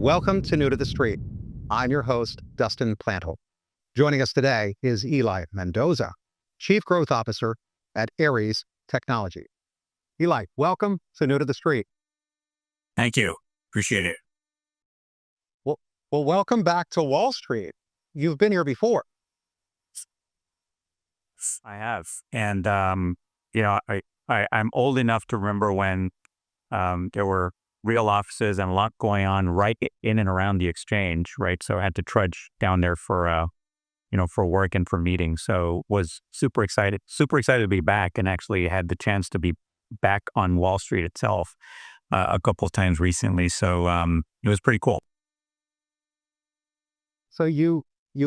Welcome to New to the Street. I'm your host, Dustin Plantle. Joining us today is Eli Mendoza, Chief Growth Officer at Aeries Technology. Eli, welcome to New to the Street. Thank you. Appreciate it. Well, welcome back to Wall Street. You've been here before. I have. And, I'm old enough to remember when there were real offices and a lot going on right in and around the exchange, right? So I had to trudge down there for work and for meetings. So was super excited to be back, and actually had the chance to be back on Wall Street itself a couple of times recently. So it was pretty cool. So you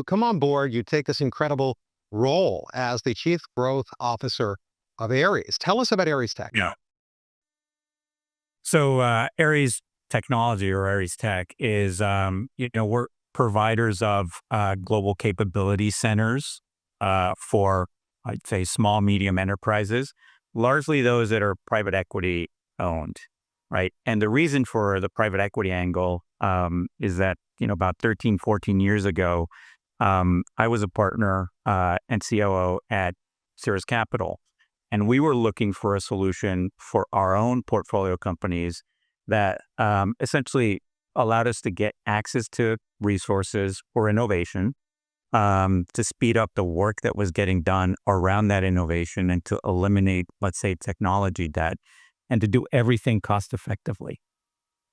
come on board, you take this incredible role as the Chief Growth Officer of Aeries. Tell us about Aeries Tech. Yeah. So Aeries Technology, or Aeries Tech, is we're providers of global capability centers for, I'd say, small, medium enterprises, largely those that are private equity owned, right? And the reason for the private equity angle is that, about 13, 14 years ago, I was a partner and COO at Cirrus Capital. And we were looking for a solution for our own portfolio companies that essentially allowed us to get access to resources for innovation, to speed up the work that was getting done around that innovation, and to eliminate, let's say, technology debt, and to do everything cost effectively.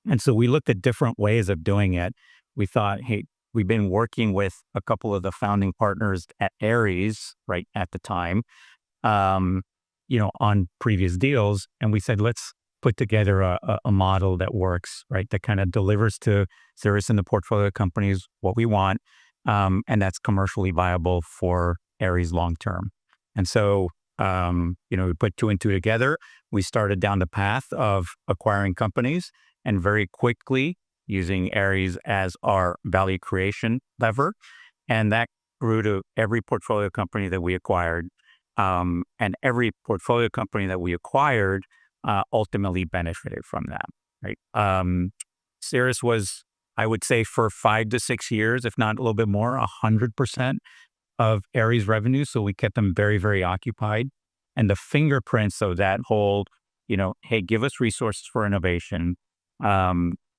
And so we looked at different ways of doing it. We thought, hey, we've been working with a couple of the founding partners at Aeries, right at the time, on previous deals. And we said, let's put together a model that works, right? That kind of delivers to Cirrus and the portfolio companies what we want, and that's commercially viable for Aeries long term. And so, we put two and two together. We started down the path of acquiring companies, and very quickly using Aeries as our value creation lever. And that grew to every portfolio company that we acquired. And every portfolio company that we acquired ultimately benefited from that, right? Cirrus was, I would say, for 5 to 6 years, if not a little bit more, 100% of Aeries revenue. So we kept them very, very occupied. And the fingerprints of that whole, hey, give us resources for innovation,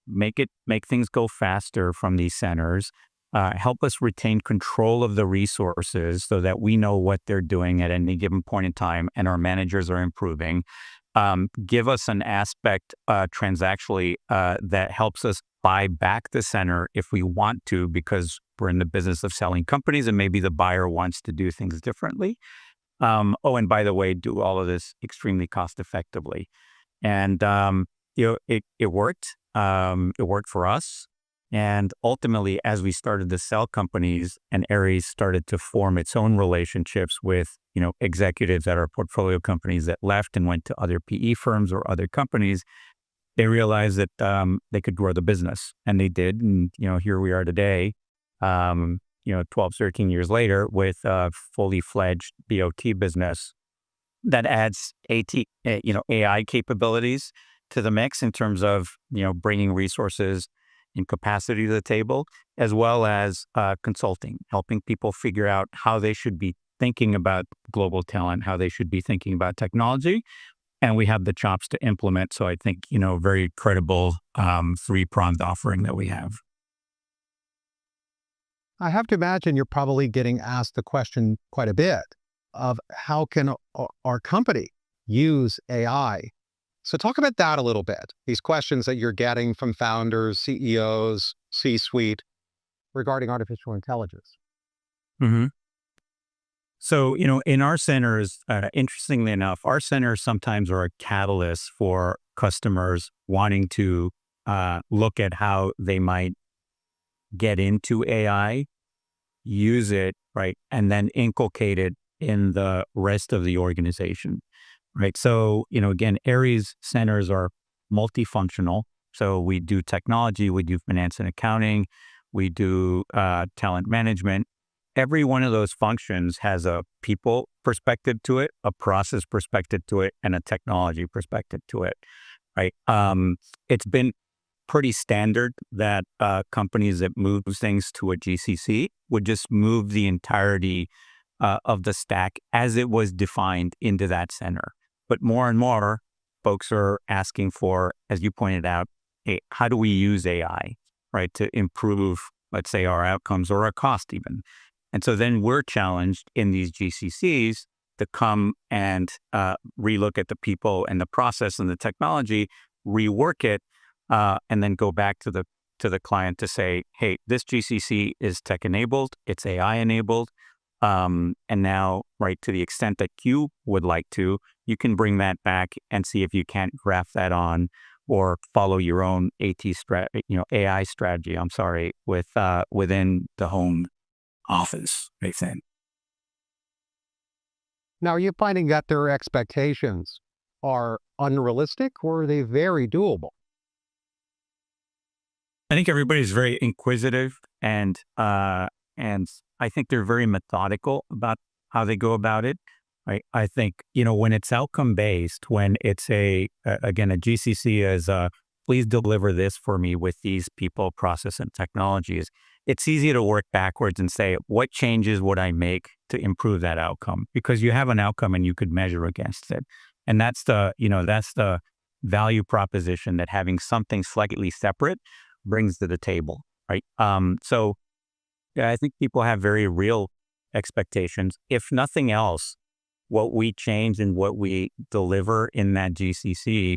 make things go faster from these centers, help us retain control of the resources so that we know what they're doing at any given point in time and our managers are improving. Give us an aspect transactionally that helps us buy back the center if we want to, because we're in the business of selling companies and maybe the buyer wants to do things differently. And by the way, do all of this extremely cost effectively. And, it worked. It worked for us. And ultimately, as we started to sell companies and Aeries started to form its own relationships with, executives at our portfolio companies that left and went to other PE firms or other companies, they realized that they could grow the business. And they did. And, here we are today, 12, 13 years later, with a fully fledged BOT business that adds AI capabilities to the mix in terms of, bringing resources and capacity to the table, as well as consulting, helping people figure out how they should be thinking about global talent, how they should be thinking about technology. And we have the chops to implement. So I think, very credible three-pronged offering that we have. I have to imagine you're probably getting asked the question quite a bit of how can our company use AI? So talk about that a little bit, these questions that you're getting from founders, CEOs, C-suite regarding artificial intelligence. Mm-hmm. So, in our centers, interestingly enough, our centers sometimes are a catalyst for customers wanting to look at how they might get into AI, use it, right, and then inculcate it in the rest of the organization. Right. So, again, Aeries centers are multifunctional. So we do technology, we do finance and accounting, we do talent management. Every one of those functions has a people perspective to it, a process perspective to it, and a technology perspective to it. Right. It's been pretty standard that companies that move things to a GCC would just move the entirety of the stack as it was defined into that center. But more and more folks are asking for, as you pointed out, how do we use AI, right, to improve, let's say, our outcomes or our cost even. And so then we're challenged in these GCCs to come and relook at the people and the process and the technology, rework it, and then go back to the client to say, hey, this GCC is tech enabled, it's AI enabled, and now, right, to the extent that you would like to, you can bring that back and see if you can't graft that on or follow your own AI strategy. I'm sorry, within the home office, I think. Now, are you finding that their expectations are unrealistic or are they very doable? I think everybody's very inquisitive and I think they're very methodical about how they go about it. I think, when it's outcome based, when it's again, a GCC is please deliver this for me with these people, process, and technologies. It's easy to work backwards and say, what changes would I make to improve that outcome? Because you have an outcome and you could measure against it. And that's the value proposition that having something slightly separate brings to the table, right? So yeah, I think people have very real expectations. If nothing else, what we change and what we deliver in that GCC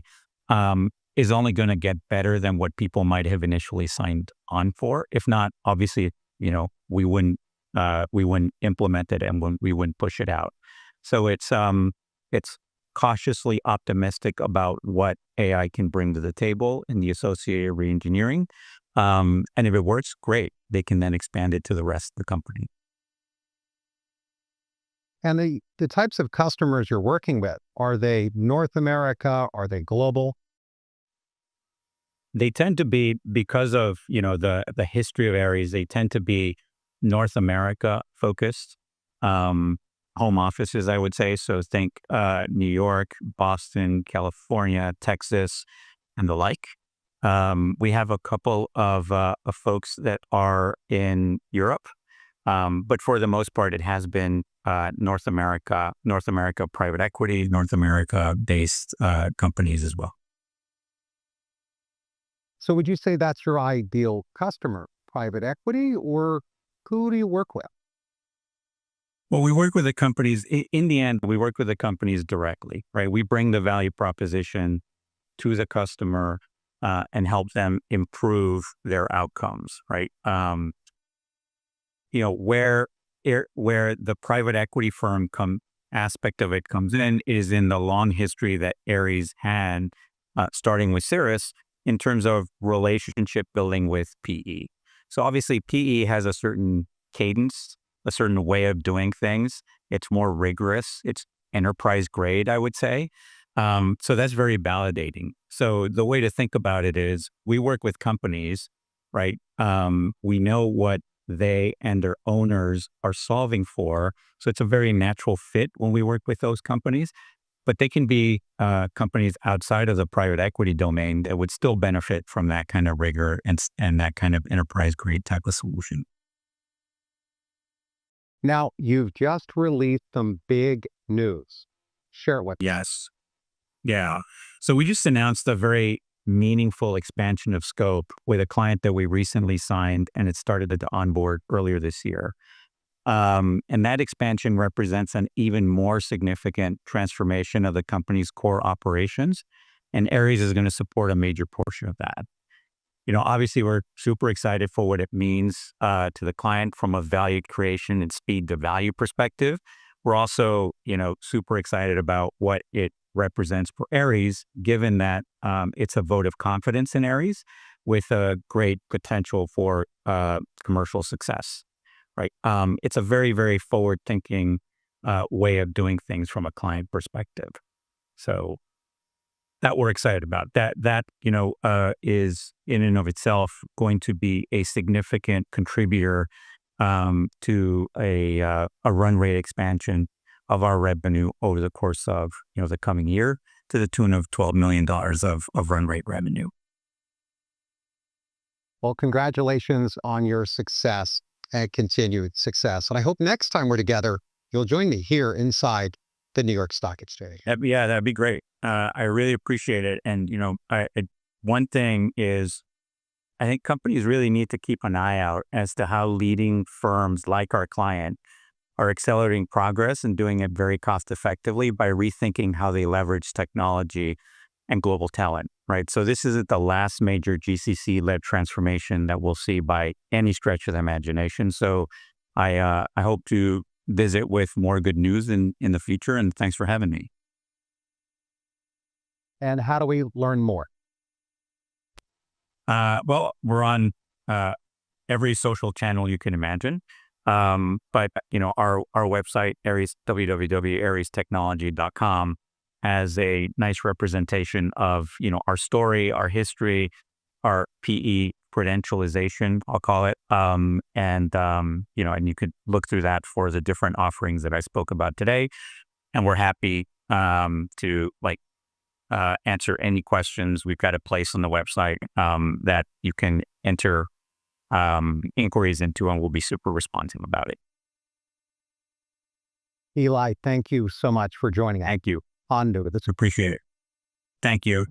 is only going to get better than what people might have initially signed on for. If not, obviously, we wouldn't implement it and we wouldn't push it out. So it's cautiously optimistic about what AI can bring to the table in the associated reengineering. And if it works, great. They can then expand it to the rest of the company. And the types of customers you're working with, are they North America? Are they global? They tend to be, because of the history of Aeries, they tend to be North America focused, home offices, I would say. So think New York, Boston, California, Texas, and the like. We have a couple of folks that are in Europe, but for the most part, it has been North America private equity, North America based companies as well. So would you say that's your ideal customer, private equity, or who do you work with? Well, we work with the companies. In the end, we work with the companies directly, right? We bring the value proposition to the customer and help them improve their outcomes, right? Where the private equity firm aspect of it comes in is in the long history that Aeries had, starting with Cirrus, in terms of relationship building with PE. So obviously PE has a certain cadence, a certain way of doing things. It's more rigorous. It's enterprise grade, I would say. So that's very validating. So the way to think about it is we work with companies, right? We know what they and their owners are solving for. So it's a very natural fit when we work with those companies. But they can be companies outside of the private equity domain that would still benefit from that kind of rigor and that kind of enterprise grade type of solution. Now, you've just released some big news. Share it with me. Yes. Yeah. So we just announced a very meaningful expansion of scope with a client that we recently signed, and it started to onboard earlier this year. And that expansion represents an even more significant transformation of the company's core operations. And Aeries is going to support a major portion of that. Obviously, we're super excited for what it means to the client from a value creation and speed to value perspective. We're also, super excited about what it represents for Aeries, given that it's a vote of confidence in Aeries with a great potential for commercial success. Right. It's a very, very forward-thinking way of doing things from a client perspective. So that we're excited about. That is in and of itself going to be a significant contributor to a run rate expansion of our revenue over the course of the coming year to the tune of $12 million of run rate revenue. Well, congratulations on your success and continued success. And I hope next time we're together, you'll join me here inside the New York Stock Exchange. Yeah, that'd be great. I really appreciate it. And, one thing is, I think companies really need to keep an eye out as to how leading firms like our client are accelerating progress and doing it very cost effectively by rethinking how they leverage technology and global talent, right? So this isn't the last major GCC-led transformation that we'll see by any stretch of the imagination. So I hope to visit with more good news in the future. And thanks for having me. And how do we learn more? Well, we're on every social channel you can imagine. But our website, Aeries, www.aeriestechnology.com, has a nice representation of, our story, our history, our PE credentialization, I'll call it. And you could look through that for the different offerings that I spoke about today. And we're happy to answer any questions. We've got a place on the website that you can enter inquiries into, and we'll be super responsive about it. Eli, thank you so much for joining us. Thank you. On to this. Appreciate it. Thank you.